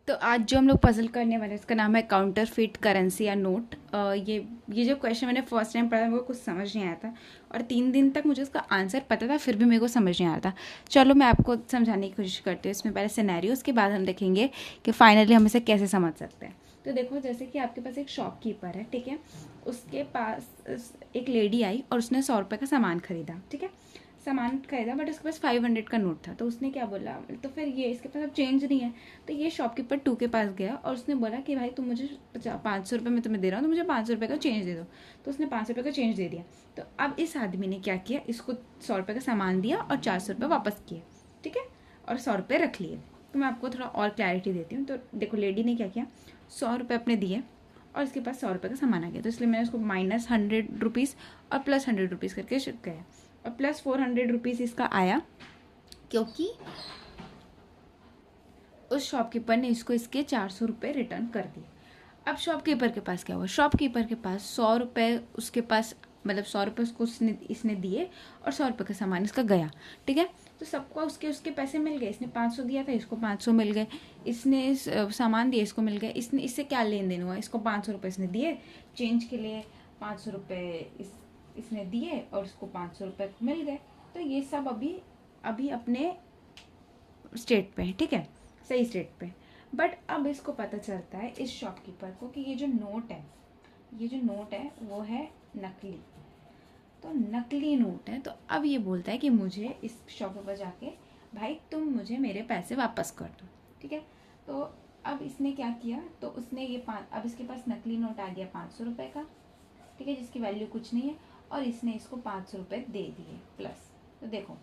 तो आज जो हम लोग पजल करने वाले हैं इसका नाम है काउंटरफिट करेंसी या नोट। ये जो क्वेश्चन मैंने फर्स्ट टाइम पढ़ा मेरे को कुछ समझ नहीं आया था और 3 दिन तक मुझे उसका आंसर पता था, फिर भी मेरे को समझ नहीं आ रहा था। चलो मैं आपको समझाने की कोशिश करती हूँ। इसमें पहले सिनेरियो, उसके बाद हम देखेंगे कि फाइनली हम इसे कैसे समझ सकते हैं। तो देखो, जैसे कि आपके पास एक शॉपकीपर है, ठीक है। उसके पास एक लेडी आई और उसने 100 रुपये का सामान खरीदा, ठीक है। सामान खरीदा बट उसके पास 500 का नोट था। तो उसने क्या बोला, तो फिर ये इसके पास अब चेंज नहीं है। तो ये शॉपकीपर 2 के पास गया और उसने बोला कि भाई तुम मुझे 500 रुपये मैं तुम्हें दे रहा हूँ, तो मुझे 500 रुपये का चेंज दे दो। तो उसने 500 रुपये का चेंज दे दिया। तो अब इस आदमी ने क्या किया, इसको 100 रुपये का सामान दिया और 400 रुपये वापस किए, ठीक है, और 100 रुपये रख लिए। तो मैं आपको थोड़ा और क्लैरिटी देती हूँ। तो देखो, लेडी ने क्या किया, 100 रुपये अपने दिए और इसके पास 100 रुपये का सामान आ गया। तो इसलिए मैंने उसको -100 रुपीज़ और +100 रुपीज़ करके गया और +400 रुपीज़ इसका आया, क्योंकि उस शॉपकीपर ने इसको इसके 400 रुपये रिटर्न कर दिए। अब शॉपकीपर के पास क्या हुआ, शॉपकीपर के पास 100 रुपये उसके पास, मतलब 100 रुपये उसको इसने दिए और 100 रुपये का सामान इसका गया, ठीक है। तो सबको उसके उसके पैसे मिल गए। इसने 500 दिया था, इसको 500 मिल गए। इसने सामान दिया, इसको मिल गए। इसने इससे क्या लेन देन हुआ, इसको 500 रुपये इसने दिए चेंज के लिए, 500 रुपये इसने दिए और इसको 500 रुपये मिल गए। तो ये सब अभी अपने स्टेट पे है, ठीक है, सही स्टेट पे। बट अब इसको पता चलता है इस शॉपकीपर को कि ये जो नोट है वो है नकली। तो नकली नोट है। तो अब ये बोलता है कि मुझे इस शॉप पर जाके, भाई तुम मुझे मेरे पैसे वापस कर दो, ठीक है। तो अब इसने क्या किया, तो उसने अब इसके पास नकली नोट आ गया 500 रुपये का, ठीक है, जिसकी वैल्यू कुछ नहीं है, और इसने इसको 500 रुपये दे दिए प्लस। तो देखो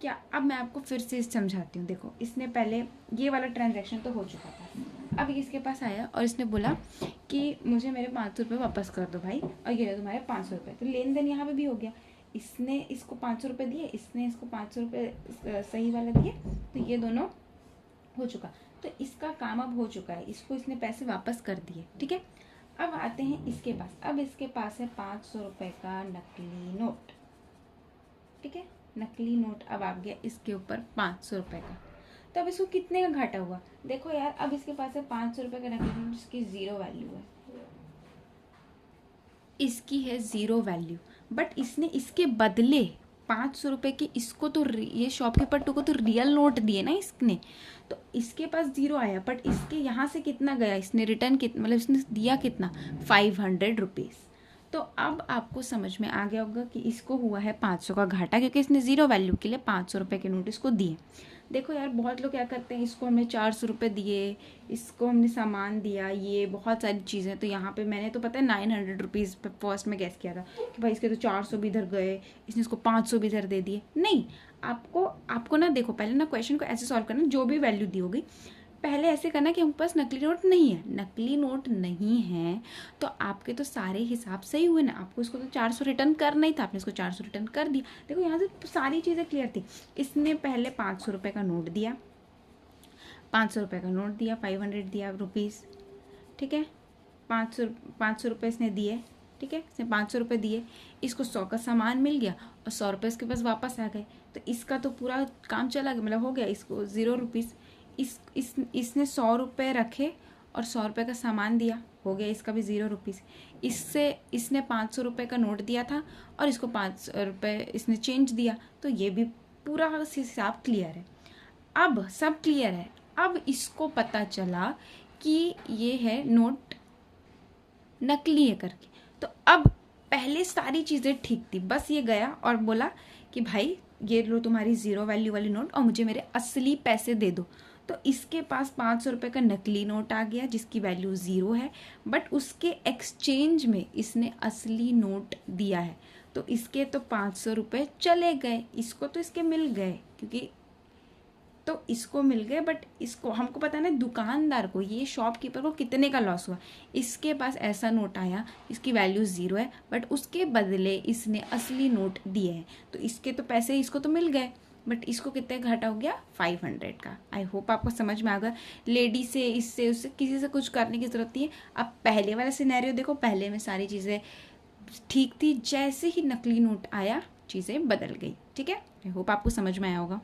क्या, अब मैं आपको फिर से समझाती हूँ। देखो, इसने पहले ये वाला ट्रांजैक्शन तो हो चुका था। अब इसके पास आया और इसने बोला कि मुझे मेरे 500 रुपये वापस कर दो भाई, और ये लो तुम्हारे 500 रुपये। तो लेन देन यहाँ पे भी हो गया। इसने इसको 500 रुपये दिए, इसने इसको 500 रुपये सही वाला दिए, तो ये दोनों हो चुका। तो इसका काम अब हो चुका है, इसको इसने पैसे वापस कर दिए, ठीक है। अब आते हैं इसके पास। अब इसके पास है 500 रुपये का नकली नोट, ठीक है। नकली नोट अब आ गया इसके ऊपर 500 रुपये का। तो अब इसको कितने का घाटा हुआ, देखो यार, अब इसके पास है 500 रुपये का नकली नोट जिसकी 0 वैल्यू है, इसकी है 0 वैल्यू। बट इसने इसके बदले 500 रुपये की इसको तो ये शॉपकीपर को तो रियल नोट दिए ना इसने। तो इसके पास 0 आया, बट इसके यहाँ से कितना गया, इसने रिटर्न कितना, मतलब इसने दिया कितना, 500 रुपीज़। तो अब आपको समझ में आ गया होगा कि इसको हुआ है 500 का घाटा, क्योंकि इसने 0 वैल्यू के लिए 500 रुपये के नोट इसको दिए। देखो यार, बहुत लोग क्या करते हैं, इसको हमने 400 रुपये दिए, इसको हमने सामान दिया, ये बहुत सारी चीज़ें। तो यहाँ पे मैंने तो पता है 900 रुपीज़ पे फर्स्ट में गैस किया था कि भाई इसके तो 400 भी इधर गए, इसने इसको 500 भी इधर दे दिए। नहीं, आपको ना, देखो पहले ना क्वेश्चन को ऐसे सॉल्व करना, जो भी वैल्यू दी होगी पहले ऐसे करना कि हमारे पास नकली नोट नहीं है। नकली नोट नहीं है तो आपके तो सारे हिसाब सही हुए ना। आपको इसको तो 400 रिटर्न करना ही था, आपने इसको 400 रिटर्न कर दिया। देखो यहाँ से सारी चीज़ें क्लियर थी। इसने पहले 500 रुपये का नोट दिया, 500 रुपये का नोट दिया, 500 दिया रुपीज़, ठीक है। 500 रुपये इसने दिए, ठीक है, इसने 500 रुपये दिए, इसको 100 का सामान मिल गया और 100 रुपये इसके पास वापस आ गए। तो इसका तो पूरा काम चला गया, मतलब हो गया, इसको 0 रुपीज़। इसने 100 रुपये रखे और 100 रुपये का सामान दिया, हो गया इसका भी 0 रुपीज़। इसने 500 रुपये का नोट दिया था और इसको 500 रुपये इसने चेंज दिया, तो ये भी पूरा हिसाब क्लियर है। अब सब क्लियर है। अब इसको पता चला कि ये है नोट नकली है करके। तो अब पहले सारी चीज़ें ठीक थी, बस ये गया और बोला कि भाई ये लो तुम्हारी 0 वैल्यू वाली नोट और मुझे मेरे असली पैसे दे दो। तो इसके पास 500 रुपये का नकली नोट आ गया जिसकी वैल्यू 0 है, बट उसके एक्सचेंज में इसने असली नोट दिया है। तो इसके तो 500 रुपये चले गए, इसको तो इसके मिल गए, क्योंकि तो इसको मिल गए। बट इसको हमको पता है ना, दुकानदार को, ये शॉपकीपर को कितने का लॉस हुआ। इसके पास ऐसा नोट आया इसकी वैल्यू 0 है, बट उसके बदले इसने असली नोट दिए हैं, तो इसके तो पैसे इसको तो मिल गए, बट इसको कितने घाटा हो गया, 500 का। आई होप आपको समझ में आ गया। लेडी से, इससे, उससे, किसी से कुछ करने की ज़रूरत नहीं है। अब पहले वाला सिनेरियो देखो, पहले में सारी चीज़ें ठीक थी, जैसे ही नकली नोट आया चीज़ें बदल गई, ठीक है। आई होप आपको समझ में आया होगा।